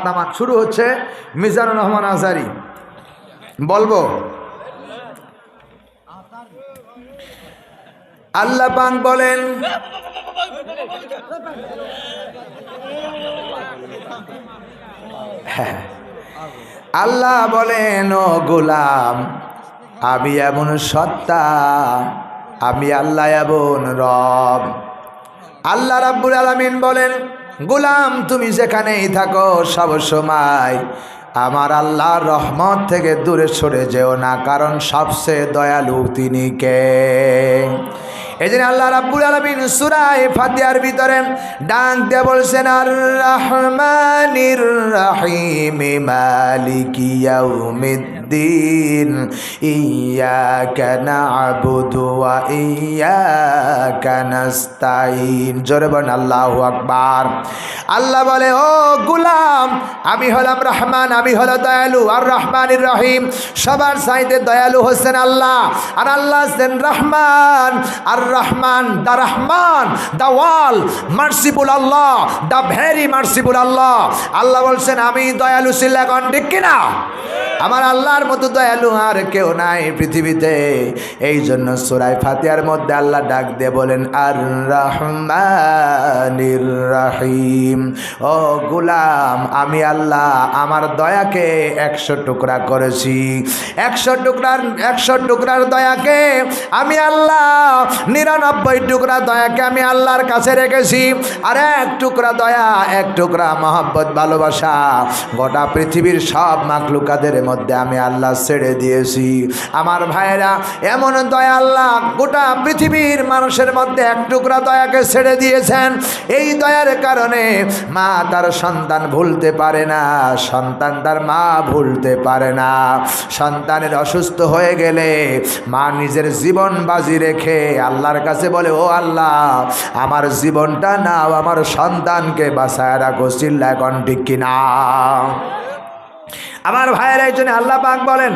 নামান। শুরু হচ্ছে মিজানুর রহমান আজহারি। বলবো আল্লাহ পাক বলেন, আল্লাহ বলেন, ও গোলাম আমি এমন সত্তা, আমি আল্লাহ এমন রব। আল্লাহ রাব্বুল আলামিন বলেন, গোলাম তুমি যেখানেই থাকো সব সময় আমার আল্লাহর রহমত থেকে দূরে সরে যেও না, কারণ সবচেয়ে দয়ালু তিনি কে? এই জন্য আল্লাহ রাব্বুল আলামিন সূরা ফাতিহার ভিতরে ডাক দিয়ে বলছেন, আর রহমানির রহিম মালিকি ইয়াউমিদ্দিন ইয়্যাকা না'বুদু ওয়া ইয়্যাকা নাস্তাঈন। জোরে বলেন আল্লাহু আকবার। আল্লাহ বলে, ও গোলাম আমি হলাম রহমান, আমি হলো দয়ালু। আর রহমানির রহিম, সবার চাইতে দয়ালু হচ্ছেন আল্লাহ, আর আল্লাহ হচ্ছেন রহমান। আর Rahman, the Rahman, the all merciful Allah, the very merciful Allah. Allah বলছেন আমি দয়ালু ছিলাম, ঠিক কিনা? আমার আল্লাহর মতো দয়ালু আর কেউ নাই পৃথিবীতে। এই জন্য সূরা ফাতিহার মধ্যে আল্লাহ ডাক দিয়ে বলেন, আর রহমানির রহিম। ও গোলাম আমি আল্লাহ আমার দয়াকে 100 টুকরা করেছি। 100 টুকরার দয়াকে আমি আল্লাহ 99 টুকরা দয়াকে আমি আল্লাহর কাছে রেখেছি। আর 1 টুকরা দয়া, 1 টুকরা মহব্বত, ভালোবাসা গোটা পৃথিবীর সব মাখলুকাদের মধ্যে আমি আল্লাহ ছেড়ে দিয়েছি। আমার ভাইয়েরা, এমন দয়া আল্লাহ গোটা পৃথিবীর মানুষের মধ্যে 1 টুকরা দয়াকে ছেড়ে দিয়েছেন। এই দয়ার কারণে মা তার সন্তান ভুলতে পারে না, সন্তান তার মা ভুলতে পারে না। সন্তানের অসুস্থ হয়ে গেলে মা নিজের জীবন বাজি রেখে আল্লাহর কাছে বলে, ও আল্লাহ আমার জীবনটা নাও, আমার সন্তানকে বাঁচায় রাখো। চিল্লা এখন ঠিক কিনা? আমার ভাইয়ের এই জন্য আল্লাহ পাক বলেন,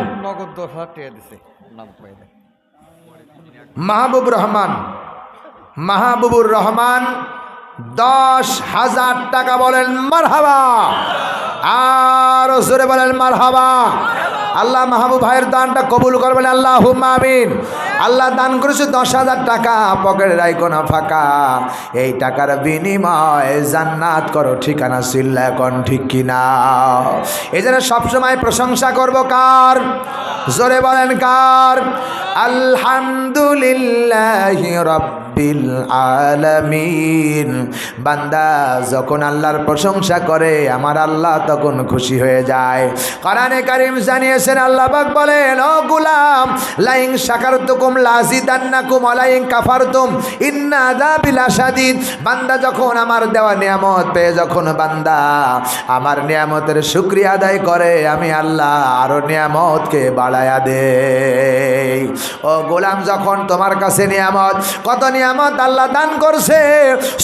মাহবুবুর রহমান 10,000 টাকা বলেন মারহাবা। আর জোরে বলেন মারহাবা। আল্লাহ মাহবুব ভাইয়ের দানটা কবুল করবেন, আল্লাহুম্মা আমিন। আল্লাহ দান করেছে 10,000 টাকা, পকেটে রাখো না ফাঁকা। এই টাকার বিনিময়ে জান্নাত করো ঠিকানা। চিল্লা এখন ঠিক কিনা? এই জন্য সবসময় প্রশংসা করব কার? জোরে বলেন কার? আলহামদুলিল্লাহি রাব্বিল আলামিন। বান্দা যখন আল্লাহর প্রশংসা করে আমার আল্লাহ তখন খুশি হয়ে যায়। কোরআনে কারীম জানিয়েছেন, আল্লাহ পাক বলেন, ও গোলাম লাইন শাকারতুকুম লাযিদান্নাকুম ওয়া লাইন কাফারতুম ইন্না আযাবি লাশাদীদ। বান্দা যখন আমার দেওয়া নিয়ামত পেয়ে যখন বান্দা আমার নিয়ামতের শুকরিয়া আদায় করে, আমি আল্লাহ আরো নিয়ামতকে বাড়ায়া দেই। ও গোলাম যখন তোমার কাছে নিয়ামত, কত নিয়ামত আল্লাহ দান করছে।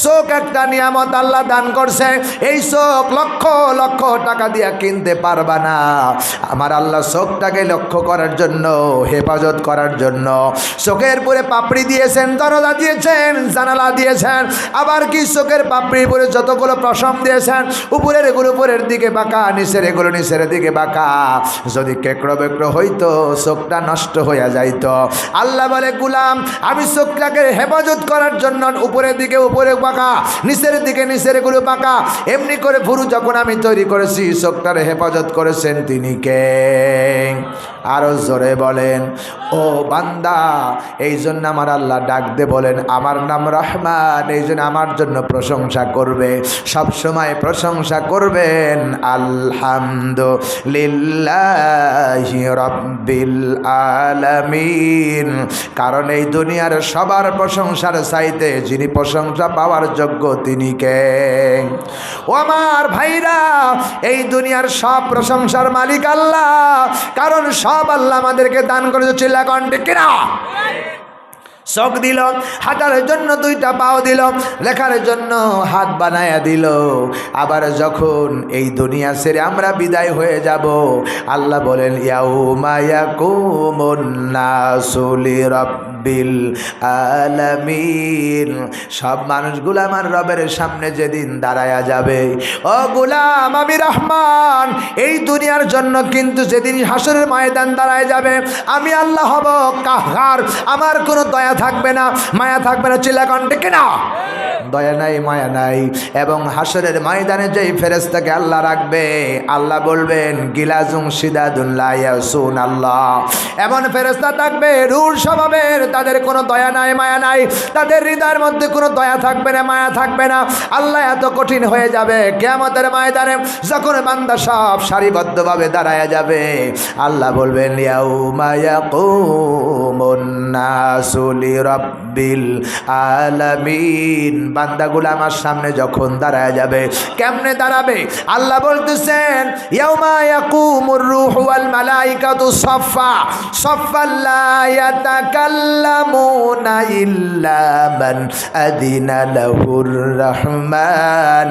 চোখ একটা নিয়ামত আল্লাহ দান করছে। এই চোখ লক্ষ লক্ষ টাকা দিয়ে কিনতে পারবা না। আমার আল্লাহ চোখটাকে লক্ষ্য করার জন্য, হেফাজত করার জন্য চোখের পরে পাপড়ি দিয়েছেন, দরজা দিয়েছেন, জানালা দিয়েছেন। আবার কি চোখের পাপড়ির পরে যতগুলো পশম দিয়েছেন, উপরের এগুলো উপরের দিকে বাঁকা, নিচের এগুলো নিচের দিকে বাঁকা। যদি কেঁকড়ো বেঁকড়ো হইতো চোখটা নষ্ট হইয়া যাইতো। আল্লাহ বলে, গোলাম আমি চোখটাকে হেফাজত করার জন্য উপরের দিকে উপরে বাঁকা, নিচের দিকে নিচের এগুলো বাঁকা, এমনি করে ভুরু যখন আমি তৈরি করেছি, চোখটার হেফাজত করেছেন তিনি কে? আরো জোরে বলেন, ও বান্দা এই জন্য আমার আল্লাহ ডাক দে বলেন, আমার নাম রহমান, এই জন্য আমার জন্য প্রশংসা করবে, সব সময় প্রশংসা করবেন। আলহামদুলিল্লাহি রাব্বিল আলামিন। কারণ এই দুনিয়ার সবার প্রশংসার চাইতে যিনি প্রশংসা পাওয়ার যোগ্য তিনি কে? ও আমার ভাইরা, এই দুনিয়ার সব প্রশংসার মালিক আল্লাহ, কারণ সব আল্লাহ আমাদেরকে দান করেছে। চিল্লা কোন ঠিক কিনা? চোখ দিল, হাঁটার জন্য 2টা পাও দিল, লেখার জন্য হাত বানায়া দিল। আবার যখন এই দুনিয়া ছেড়ে আমরা বিদায় হয়ে যাব, আল্লাহ বলেন, ইয়াউমা ইয়াকুমুন নাসু লিরাব্বিল রাব্বিল আলামিন। সব মানুষগুলো আমার রবের সামনে যেদিন দাঁড়ায়া যাবে, ও গোলাম আমি রহমান এই দুনিয়ার জন্য কিন্তু যেদিন হাসরের ময়দান দাঁড়ায় যাবে, আমি আল্লাহ হব কাহার, আমার কোনো দয়া থাকবে না, মায়া থাকবে না। চিল্লাকন ঠিক না? দয়া নাই, মায়া নাই। এবং হাসরের ময়দানে যেই ফেরেশতাকে আল্লাহ রাখবে, আল্লাহ বলবেন গিলাজুম শিদাদুন লা ইয়াসুন আল্লাহ। এমন ফেরেশতা থাকবে রূঢ় স্বভাবের, তাদের কোনো দয়া নাই, মায়া নাই, তাদের হৃদয়ের মধ্যে কোনো দয়া থাকবে না, মায়া থাকবে না। আল্লাহ এত কঠিন হয়ে যাবে কিয়ামতের ময়দানে যখন বান্দা সব সারিবদ্ধভাবে দাঁড়ায়া যাবে, আল্লাহ বলবেন ইয়াউমা ইয়াকুমুন নাসু লিরাব্বিল আলামিন। বান্দাগুলো আমার সামনে যখন দাঁড়ায় যাবে, কেমনে দাঁড়াবে? আল্লাহ বলতেছেন ইয়াউমা ইয়াকুমুর রূহু ওয়াল মালাইকাতু সাফফা সাফফা লা ইয়াতাকাল্লামুনা ইল্লা মান আযিনা লাহুর রাহমান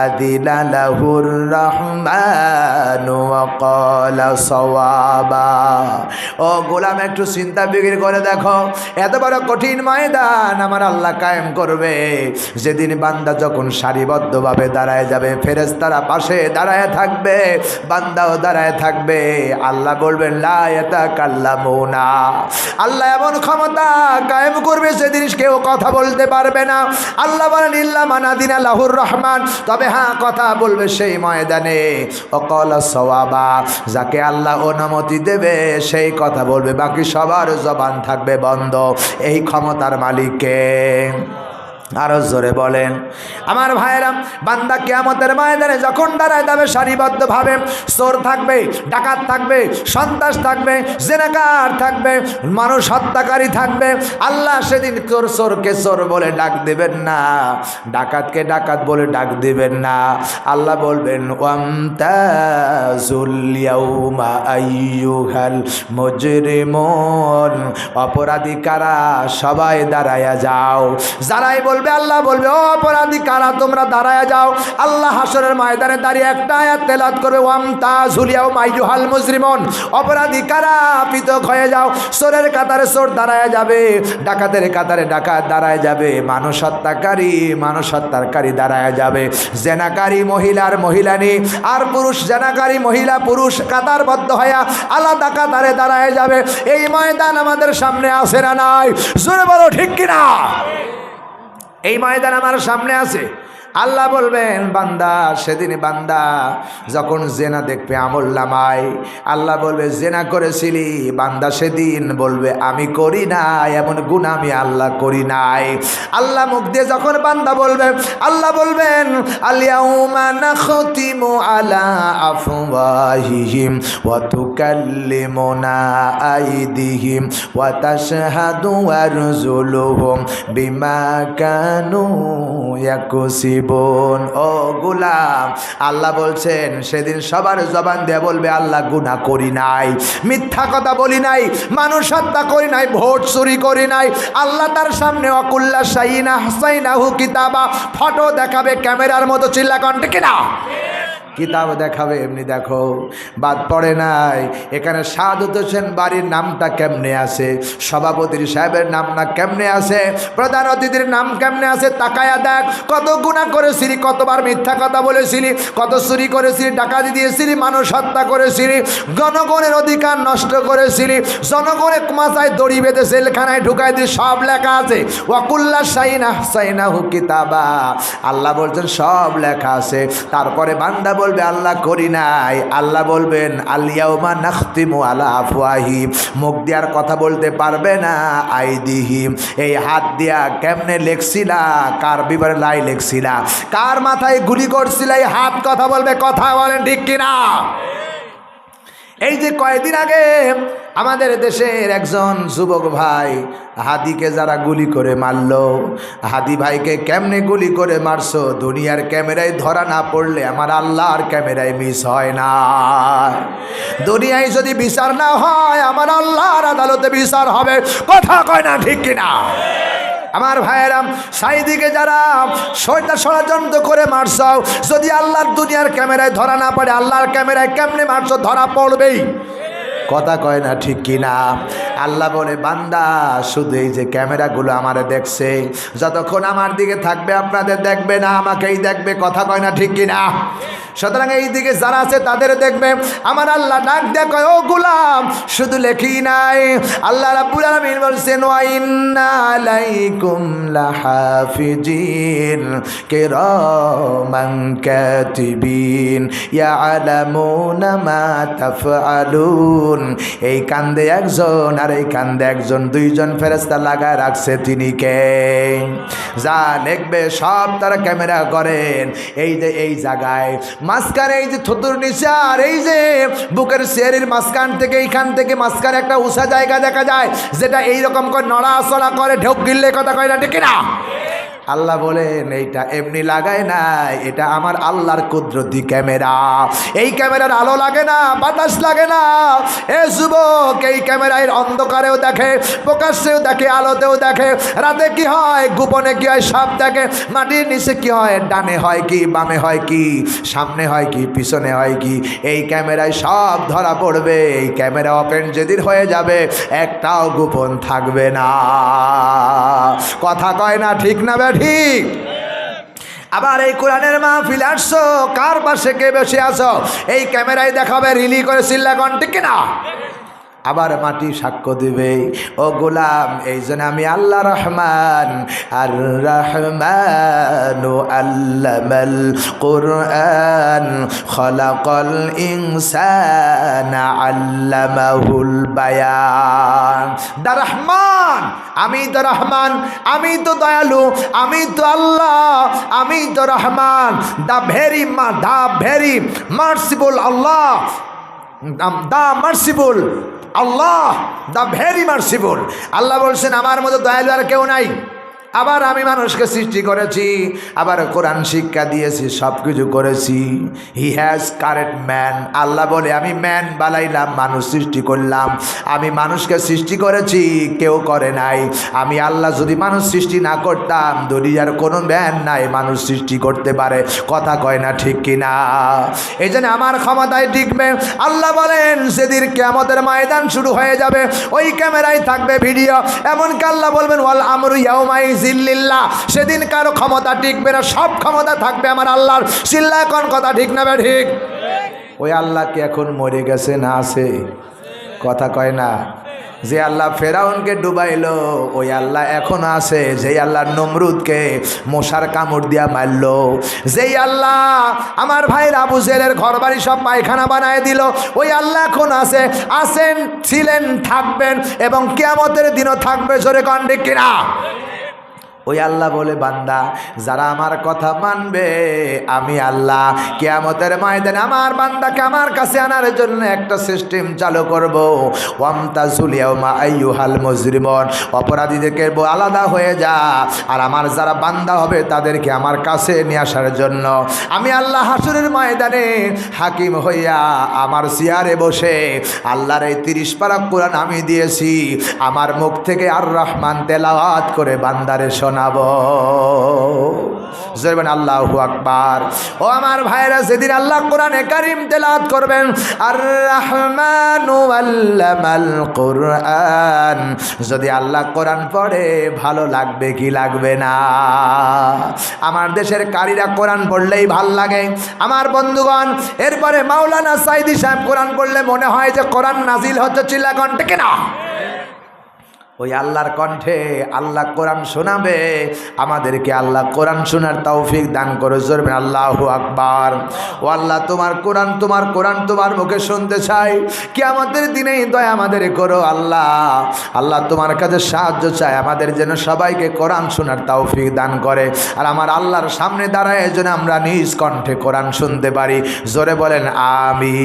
আযিনা লাহুর রাহমান ওয়া ক্বালা সাওয়াবা। ও গোলাম একটু চিন্তা ফিকির করে দেখো, এত বড় কঠিন ময়দান আমার আল্লাহ কায়েম করবে, যেদিন বান্দা যখন সারিবদ্ধভাবে দাঁড়ায় যাবে, ফেরেশতারা পাশে দাঁড়ায় থাকবে, বান্দাও দাঁড়ায় থাকবে। আল্লাহ বলবেন লা ইয়াতাকাল্লামুনা। আল্লাহ এমন ক্ষমতা কায়েম করবে সেদিন কেউ কথা বলতে পারবে না। আল্লাহ বলেন ইল্লা মান আযিনা লাহুর রহমান, তবে হ্যাঁ কথা বলবে সেই ময়দানে ও ক্বালা সাওয়াবা, যাকে আল্লাহ অনুমতি দেবে সেই কথা বলবে, বাকি সবার জবান থাকবে বন্ধ। এই ক্ষমতার মালিককে আরো জোরে বলেন। আমার ভাইয়েরা, বান্দা কিয়ামতের ময়দানে যখন দাঁড়ায় যাবে সারিবদ্ধভাবে, চোর থাকবে, ডাকাত থাকবে, সন্ত্রাস থাকবে, জেনাকার থাকবে, মানুষ হত্যাকারী থাকবে। আল্লাহ সেদিন চোরকে চোর বলে ডাক দেবেন না, ডাকাতকে ডাকাত বলে ডাক দেবেন না। আল্লাহ বলবেন ওয়ামতাজুল ইয়াউমা আইয়ুহাল মুজরিমুন। অপরাধী কারা? সবাই দাঁড়ায়া যাও। যারাই বলবে, আল্লাহ বলবে ও অপরাধী কারা তোমরা দাঁড়ায় যাও। আল্লাহ হাসরের ময়দানে দাঁড়িয়ে একটা আয়াত তেলাওয়াত করবে ওয়ামতাজুল ইয়াউমা আইয়ুহাল মুজরিমুন। অপরাধী কারা? পৃথক হয়ে যাও। চোরের কাতারে চোর দাঁড়ায় যাবে, ডাকাতের কাতারে ডাকাত দাঁড়ায় যাবে, মানুষ হত্যাকারী দাঁড়ায় যাবে, জেনাকারী মহিলার মহিলানি আর পুরুষ জেনাকারী মহিলা পুরুষ কাতারবদ্ধ হয়ে আলাদা কাতারে দাঁড়ায় যাবে। এই ময়দান আমাদের সামনে আসে না নাই? জোরে বলো ঠিক কিনা? এই ময়দান আমার সামনে আছে। আল্লাহ বলবেন বান্দা, সেদিন বান্দা যখন জেনা দেখবে আমল নামায়, আল্লাহ বলবে জেনা করেছিলি? বান্দা সেদিন বলবে আমি করি নাই, এমন গুনাহ আমি আল্লাহ করি নাই। আল্লাহ মুখ দিয়ে যখন বান্দা বলবে, আল্লাহ বলবেন আল-ইয়াউমা নাখতিমু আলা আফওয়াহিহিম ওয়া তুকাল্লিমুনা আইদিহিম ওয়া তাশহাদু আরজুলুহুম বিমা কানু ইয়াকসিবুন। ও গোলাম, আল্লাহ বলছেন সেদিন সবার জবান দিয়ে বলবে আল্লাহ গুনাহ করি নাই, মিথ্যা কথা বলি নাই, মানুষ হত্যা করি নাই, ভোট চুরি করি নাই। আল্লাহ তার সামনে ওয়াকুল্লা শাইইন আহসাইনাহু কিতাবা, ফটো দেখাবে ক্যামেরার মতো। চিল্লাকন ঠিক না? কিতাব দেখাবে। এমনি দেখো বাদ পড়ে নাই, এখানে সাদত হোসেন বাড়ির নামটা কেমনে আছে, সভাপতির সাহেবের নামটা কেমনে আছে, প্রধান অতিথির নাম কেমনে আছে, তাকায়া দেখ। কত গুনাহ করেছিলি, কতবার মিথ্যা কথা বলেছিলি, কত চুরি করেছিলি, ডাকাতি দিয়েছিলি, মানুষ হত্যা করেছিলি, জনগণের অধিকার নষ্ট করেছিলি, জনগণের মাথায় দড়ি বেঁধে জেলখানায় ঢুকাই দিয়ে সব লেখা আছে। ওয়াকুল্লা শাইইন আহসাইনাহু কিতাবা, আল্লাহ বলছেন সব লেখা আছে। তারপরে বান্দা বলবে আল্লাহ করি নাই। আল্লাহ বলবেন আল-ইয়াউমা নাখতিমু আলা আফওয়াহিম, মুখ দিয়ার কথা বলতে পারবে না। আইদিহিম, এই হাত দিয়া কেমনে লেখছিলা, কার বিবরে লাই লেখছিলা, কার মাথায় গুলি করছিলা, এই হাত কথা বলবে। কথা বলেন ঠিক কিনা? এই যে কয়েকদিন আগে আমাদের দেশের একজন যুবক ভাই হাদিকে যারা গুলি করে মারলো, হাদি ভাইকে কেমনে গুলি করে মারছো, দুনিয়ার ক্যামেরায় ধরা না পড়লে আমার আল্লাহর ক্যামেরায় মিস হয় না। দুনিয়ায় যদি বিচার না হয় আমার আল্লাহর আদালতে বিচার হবে। কথা কয় না ঠিক কিনা? আমার ভাইয়েরা, সাইদিকে যারা ষড়যন্ত্র করে মারছো, যদি আল্লাহর দুনিয়ার ক্যামেরায় ধরা না পড়ে আল্লাহর ক্যামেরায় কেমনে মারছো? ধরা পড়বেই। কথা কয় না ঠিক কিনা? আল্লাহ বলে বান্দা শুধু এই যে ক্যামেরাগুলো আমারে দেখছে, যতক্ষণ আমার দিকে থাকবে আপনাদের দেখবে না, আমাকেই দেখবে। কথা কয় না ঠিক কিনা? সুতরাং এই দিকে যারা আছে তাদের দেখবে। আমার আল্লাহ ডাক দেয়া কয়, ও গোলাম শুধু লেখি নাই, আল্লাহ রাব্বুল আলামিন বলছেন ওয়া ইন্না আলাইকুম লাহাফিজিন কিরামান কাতিবিন ইয়ালামুনা মা তাফআলুন। এই কান্দে একজন আর এই কান্দে একজন, দুইজন ফেরেশতা লাগায় রাখছে। তিনি কে? যা লিখবে সব তারা ক্যামেরা করেন। এই যে এই জায়গায় মাঝখানে এই যে থুতুর নিচে আর এই যে বুকের শেয়ারের মাঝখান থেকে এইখান থেকে মাঝখানে একটা উঁচা জায়গা দেখা যায়, যেটা এইরকম করে নড়াচড়া করে, ঢোক গিললে কথা কয় না ঠিক না? আল্লাহ বলেন এইটা এমনি লাগায় নাই, এটা আমার আল্লাহর কুদরতি ক্যামেরা। এই ক্যামেরার আলো লাগে না, বাতাস লাগে না। এ যুবক, এই ক্যামেরার অন্ধকারেও দেখে, প্রকাশ্যেও দেখে, আলোতেও দেখে। রাতে কি হয়, গোপনে কি হয় সব দেখে। মাটির নিচে কি হয়, ডানে হয় কি, বামে হয় কি, সামনে হয় কি, পিছনে হয় কি, এই ক্যামেরায় সব ধরা পড়বে। এই ক্যামেরা ওপেন যেদিন হয়ে যাবে একটাও গোপন থাকবে না। কথা কয় না ঠিক না ঠিক? আবার এই কোরআনের মাহফিল আসছো, কার পাশে কে বসে আছো এই ক্যামেরায় দেখাবে, রিলি করে চিল্লা কন ঠিক না? আবার মাটি সাক্ষ্য দিবে, ও গোলাম এই জন্য আমি আল্লাহ রহমান, আর রহমানু আল্লামাল কুরআন খলাকাল ইনসানা আল্লামাহুল বায়ান। দা রহমান, আমি তো রহমান, আমি তো দয়ালু, আমি তো আল্লাহ, আমি তো Rahman. The very merciful Allah, the merciful Allah, the very merciful. Allah বলছেন আমার মতো দয়ালু আর কেউ নাই। আবার আমি মানুষকে সৃষ্টি করেছি, আবার কোরআন শিক্ষা দিয়েছি, সব কিছু করেছি। He has correct man. Allah বলে আমি ম্যান বানাইলাম, মানুষ সৃষ্টি করলাম। আমি মানুষকে সৃষ্টি করেছি, কেউ করে নাই। আমি আল্লাহ যদি মানুষ সৃষ্টি না করতাম, দুনিয়ার কোনো ম্যান নাই মানুষ সৃষ্টি করতে পারে। কথা কয় না ঠিক কিনা? এই জন্য আমার ক্ষমতায় টিকবে। আল্লাহ বলেন সেদিন কিয়ামতের ময়দান শুরু হয়ে যাবে, ওই ক্যামেরায় থাকবে ভিডিও। এমনকি আল্লাহ বলবেন ওয়াল আমরু ইয়াউমাইজ জিল্লিল্লাহ, সেদিন কারো ক্ষমতা টিকবে না, সব ক্ষমতা থাকবে আমার আল্লাহর। চিল্লা কোন কথা ঠিক না ঠিক? ওই আল্লাহ কি এখন মরে গেছে না আছে? কথা কয় না? যে আল্লাহ ফেরাউনকে ডুবাইলো ওই আল্লাহ এখন আছে। যেই আল্লাহ নমরুদকে মশার কামড় দিয়া মারল, যেই আল্লাহ আমার ভাইয়ের আবু জেলের ঘর বাড়ি সব পায়খানা বানায় দিল, ওই আল্লাহ এখন আছে, আছেন, ছিলেন, থাকবেন এবং কিয়ামতের দিনও থাকবে। জোরে কন ঠিক কিনা? ওই আল্লাহ বলে বান্দা যারা আমার কথা মানবে, আমি আল্লাহ কিয়ামতের ময়দানে আমার বান্দাকে আমার কাছে আনার জন্য একটা সিস্টেম চালু করব। ওয়ামতাজুল ইয়াউমা আইয়ুহাল মুজরিমুন, অপরাধীদেরকে আলাদা হয়ে যা, আর আমার যারা বান্দা হবে তাদেরকে আমার কাছে নিয়ে আসার জন্য আমি আল্লাহ হাসরের ময়দানে হাকিম হইয়া আমার চেয়ারে বসে আল্লাহর এই 30 পারা কোরআন আমি দিয়েছি, আমার মুখ থেকে আর রহমান তেলাওয়াত করে বান্দারে শোনাবো। জোরে বলেন আল্লাহু আকবার। ও আমার ভাইরা, যেদিন আল্লাহ কোরআনে কারীম তেলাওয়াত করবেন, আর রহমানু আল্লামাল কুরআন, যদি আল্লাহ কোরআন পড়ে ভালো লাগবে কি লাগবে না? আমার দেশের কারীরা কোরআন পড়লেই ভাল লাগে আমার বন্ধুগণ। এরপরে মাওলানা সাইদি সাহেব কোরআন পড়লে মনে হয় যে কোরআন নাজিল হচ্ছে। চিল্লা কণ্ঠে কিনা? ওই আল্লাহর কণ্ঠে আল্লাহ কোরআন শোনাবে আমাদেরকে। আল্লাহ কোরআন শোনার তৌফিক দান করে। জোরে আল্লাহু আকবার। ও আল্লাহ, তোমার কোরআন তোমার মুখে শুনতে চাই। কিয়ামতের দিনে দয়া আমাদের করো আল্লাহ। আল্লাহ তোমার কাছে সাহায্য চাই, আমাদের যেন সবাইকে কোরআন শোনার তৌফিক দান করে, আর আমার আল্লাহর সামনে দাঁড়ায় যেন আমরা নিজ কণ্ঠে কোরআন শুনতে পারি। জোরে বলেন আমিন।